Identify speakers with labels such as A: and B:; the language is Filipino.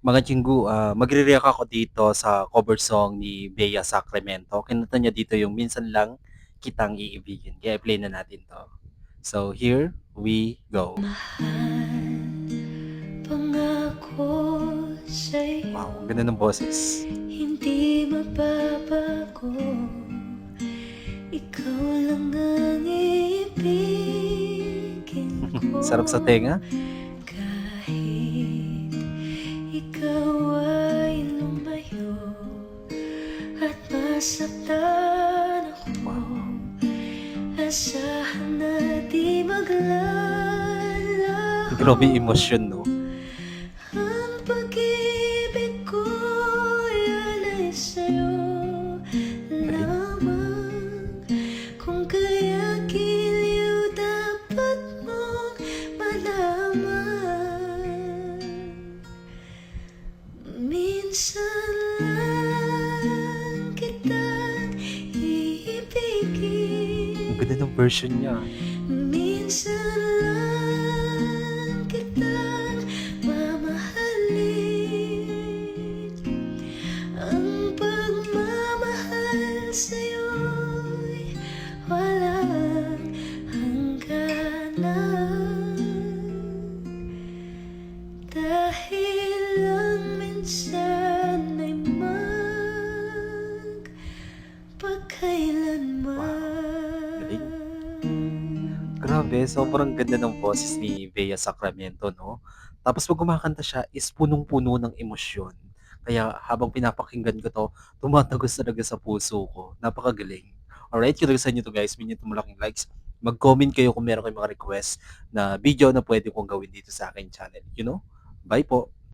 A: Mga Chingu, magre-react ako dito sa cover song ni Bea Sacramento. Kinanta niya dito yung Minsan Lang Kitang Iibigin. Kaya play na natin 'to. So, here we go.
B: Mahal, pangako sa'yo,
A: Wow, ang ganda ng boses.
B: hindi magbabago. Ikaw lang ang iibigin ko.
A: Sarap sa tenga.
B: Kahit ikaw ay lumayo at masaktan ako,
A: Wow,
B: asahan na di maglalaho.
A: grabe yung emosyon, no?
B: Ang pag-ibig ko'y alay sa'yo
A: Galing.
B: lamang. Kung kaya giliw dapat mong malaman. Minsan lang kitang
A: Ang
B: iibigin.
A: ganda ng version niya.
B: Minsan lang kitang mamahalin. Ang pagmamahal sa'yo'y walang hangganan. Dahil lang minsan ay
A: Galing.
B: magpakailanman.
A: Grabe, sobrang ganda ng boses ni Bea Sacramento, no? Tapos pag kumakanta siya is punong-puno ng emosyon. Kaya habang pinapakinggan ko 'to, tumatagos talaga sa puso ko. Napakagaling. Alright, kung nagustuhan niyo 'to guys, minute mo malaking likes. Mag-comment kayo kung meron kayong mga request na video na pwede kong gawin dito sa aking channel, you know? Bye po.